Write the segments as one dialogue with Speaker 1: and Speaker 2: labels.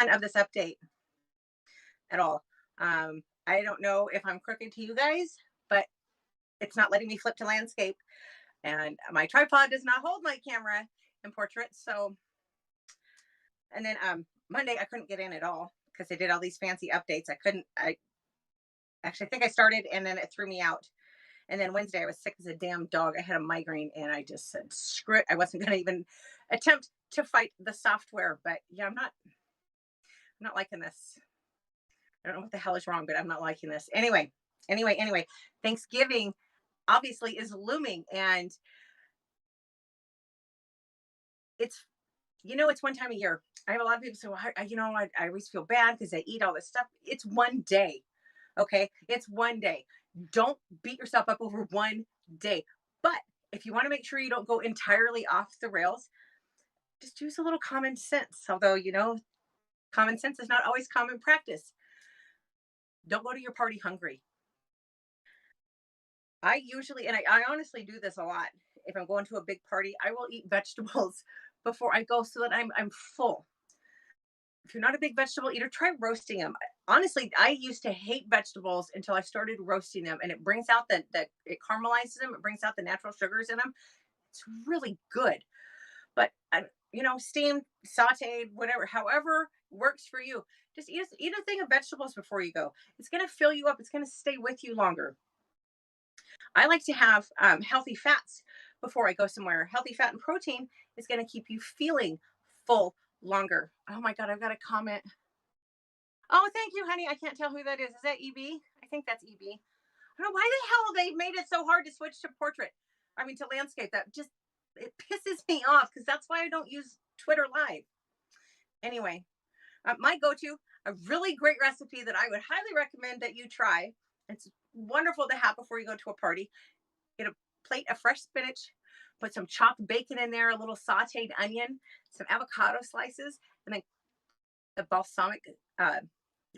Speaker 1: of this update at all. I don't know if I'm crooked to you guys, but it's not letting me flip to landscape, and my tripod does not hold my camera in portraits. So, and then Monday I couldn't get in at all because they did all these fancy updates. I couldn't. I actually think I started and then it threw me out. And then Wednesday I was sick as a damn dog. I had a migraine and I just said screw it. I wasn't going to even attempt to fight the software. But yeah, I'm not liking this. I don't know what the hell is wrong, but I'm not liking this. Anyway, Thanksgiving obviously is looming, and it's it's one time a year. I have a lot of people say, well, I always feel bad because I eat all this stuff. It's one day. Okay. It's one day. Don't beat yourself up over one day. But if you want to make sure you don't go entirely off the rails, just use a little common sense. Although, common sense is not always common practice. Don't go to your party hungry. I usually, and I honestly do this a lot. If I'm going to a big party, I will eat vegetables before I go so that I'm full. If you're not a big vegetable eater, try roasting them. Honestly, I used to hate vegetables until I started roasting them, and it brings out it caramelizes them. It brings out the natural sugars in them. It's really good. But steamed, sautéed, whatever, however works for you. Just eat a thing of vegetables before you go. It's going to fill you up. It's going to stay with you longer. I like to have healthy fats before I go somewhere. Healthy fat and protein is going to keep you feeling full longer. Oh my God, I've got a comment. Oh, thank you, honey. I can't tell who that is. Is that EB? I think that's EB. I don't know why the hell they made it so hard to switch to portrait. I mean, to landscape. That just, it pisses me off because that's why I don't use Twitter Live. Anyway, my go to, a really great recipe that I would highly recommend that you try. It's wonderful to have before you go to a party. Get a plate of fresh spinach, put some chopped bacon in there, a little sauteed onion, some avocado slices, and then a balsamic uh,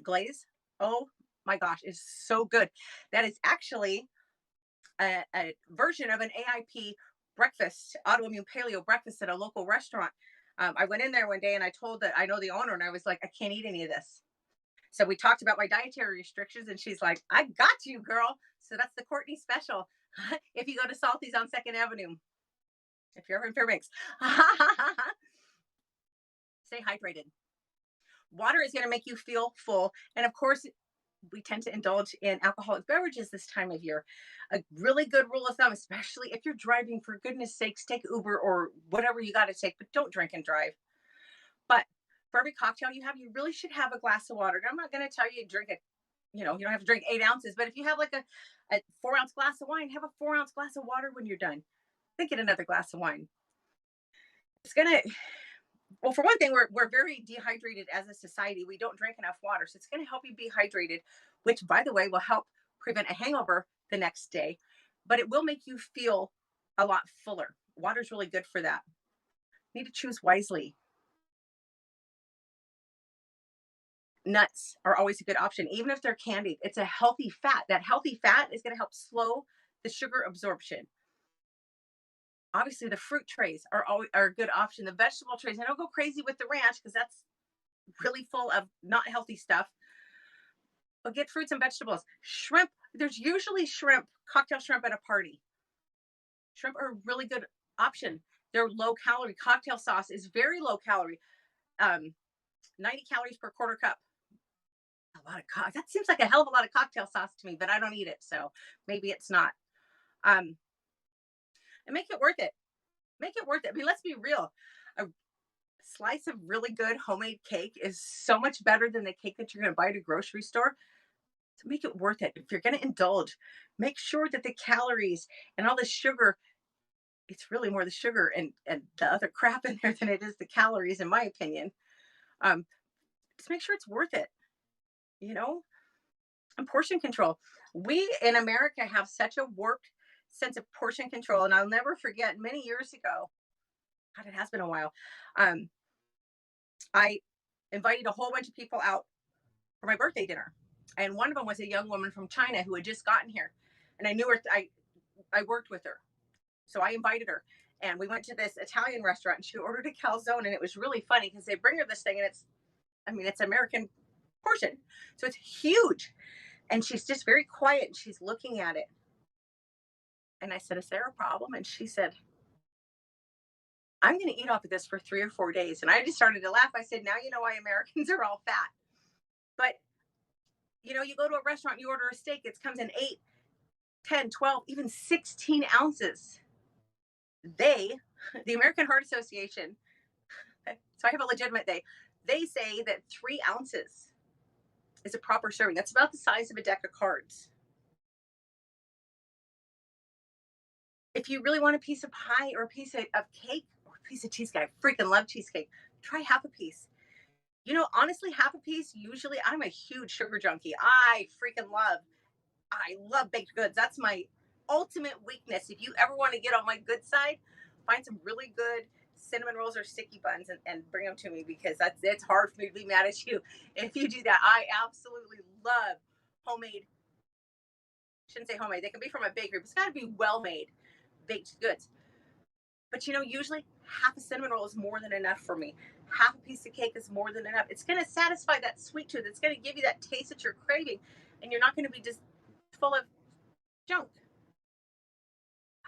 Speaker 1: glaze. Oh my gosh, it's so good. That is actually a version of an AIP breakfast, autoimmune paleo breakfast at a local restaurant. I went in there one day and I told that I know the owner, and I was like, I can't eat any of this. So we talked about my dietary restrictions, and she's like, I got you, girl. So that's the Courtney special. If you go to Salty's on Second Avenue, if you're ever in Fairbanks, stay hydrated. Water is going to make you feel full. And of course, we tend to indulge in alcoholic beverages this time of year. A really good rule of thumb, especially if you're driving, for goodness sakes, take Uber or whatever you got to take, but don't drink and drive. But for every cocktail you have, you really should have a glass of water. Now, I'm not going to tell you to drink it. You don't have to drink 8 ounces, but if you have like a 4 ounce glass of wine, have a 4 ounce glass of water when you're done. Then get another glass of wine. It's going to, well, for one thing, we're very dehydrated as a society. We don't drink enough water. So it's going to help you be hydrated, which, by the way, will help prevent a hangover the next day, but it will make you feel a lot fuller. Water's really good for that. You need to choose wisely. Nuts are always a good option, even if they're candied. It's a healthy fat. That healthy fat is going to help slow the sugar absorption. Obviously, the fruit trays are a good option. The vegetable trays, I don't go crazy with the ranch because that's really full of not healthy stuff. But get fruits and vegetables. Shrimp, there's usually cocktail shrimp at a party. Shrimp are a really good option. They're low calorie. Cocktail sauce is very low calorie. 90 calories per quarter cup. A lot of that seems like a hell of a lot of cocktail sauce to me, but I don't eat it, so maybe it's not. Um, and make it worth it. Make it worth it. I mean, let's be real. A slice of really good homemade cake is so much better than the cake that you're going to buy at a grocery store. To make it worth it, if you're going to indulge, make sure that the calories and all the sugar, it's really more the sugar and the other crap in there than it is the calories, in my opinion. Um, just make sure it's worth it, you know? And portion control. We in America have such a warped sense of portion control. And I'll never forget many years ago, God, it has been a while. Um, I invited a whole bunch of people out for my birthday dinner. And one of them was a young woman from China who had just gotten here. And I knew her, I worked with her. So I invited her. And we went to this Italian restaurant and she ordered a calzone. And it was really funny because they bring her this thing and it's I mean, it's American portion. So it's huge. And she's just very quiet and she's looking at it. And I said, "Is there a problem?" And she said, "I'm going to eat off of this for 3 or 4 days." And I just started to laugh. I said, "Now you know why Americans are all fat." But, you go to a restaurant, you order a steak, it comes in 8, 10, 12, even 16 ounces. They, the American Heart Association, so I have a legitimate they say that 3 ounces is a proper serving. That's about the size of a deck of cards. If you really want a piece of pie or a piece of cake or a piece of cheesecake, I freaking love cheesecake. Try half a piece. Honestly, half a piece, usually I'm a huge sugar junkie. I love baked goods. That's my ultimate weakness. If you ever want to get on my good side, find some really good cinnamon rolls or sticky buns and bring them to me because it's hard for me to be mad at you if you do that. I absolutely love homemade, shouldn't say homemade, they can be from a bakery, but it's got to be well made baked goods. But usually half a cinnamon roll is more than enough for me. Half a piece of cake is more than enough. It's going to satisfy that sweet tooth. It's going to give you that taste that you're craving, and you're not going to be just full of junk.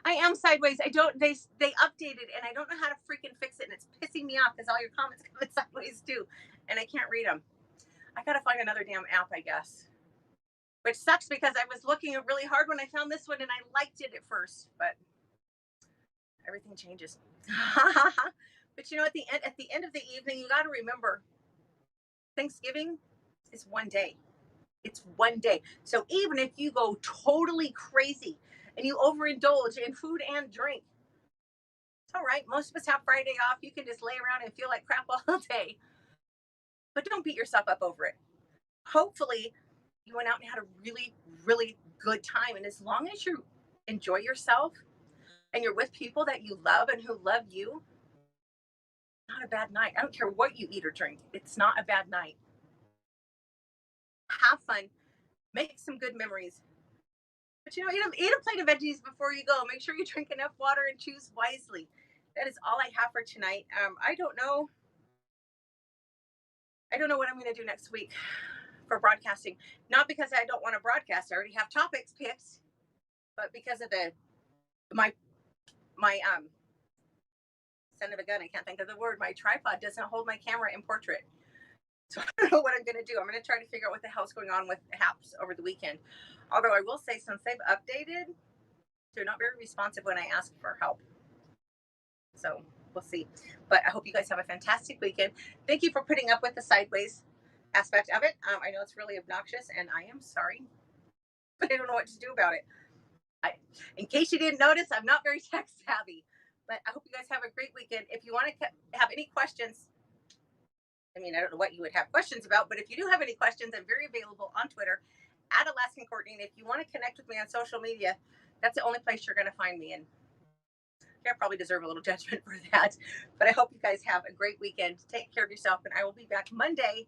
Speaker 1: I am sideways. I don't. They updated, and I don't know how to freaking fix it, and it's pissing me off because all your comments come sideways too, and I can't read them. I gotta find another damn app, I guess. Which sucks because I was looking really hard when I found this one, and I liked it at first, but everything changes. But at the end of the evening, you got to remember Thanksgiving is one day. It's one day. So even if you go totally crazy and you overindulge in food and drink, it's all right. Most of us have Friday off. You can just lay around and feel like crap all day, but don't beat yourself up over it. Hopefully, you went out and had a really, really good time. And as long as you enjoy yourself and you're with people that you love and who love you, not a bad night. I don't care what you eat or drink. It's not a bad night. Have fun, make some good memories. But eat a plate of veggies before you go. Make sure you drink enough water and choose wisely. That is all I have for tonight. I don't know. I don't know what I'm going to do next week for broadcasting. Not because I don't want to broadcast. I already have topics picked, but because of the my son of a gun. I can't think of the word. My tripod doesn't hold my camera in portrait. So I don't know what I'm going to do. I'm going to try to figure out what the hell's going on with HAPS over the weekend. Although I will say, since they've updated, they're not very responsive when I ask for help. So we'll see. But I hope you guys have a fantastic weekend. Thank you for putting up with the sideways aspect of it. I know it's really obnoxious, and I am sorry, but I don't know what to do about it. In case you didn't notice, I'm not very tech savvy. But I hope you guys have a great weekend. If you want to have any questions, I mean, I don't know what you would have questions about, but if you do have any questions, I'm very available on Twitter at Alaskan Courtney. And if you want to connect with me on social media, that's the only place you're going to find me. And I probably deserve a little judgment for that. But I hope you guys have a great weekend. Take care of yourself, and I will be back Monday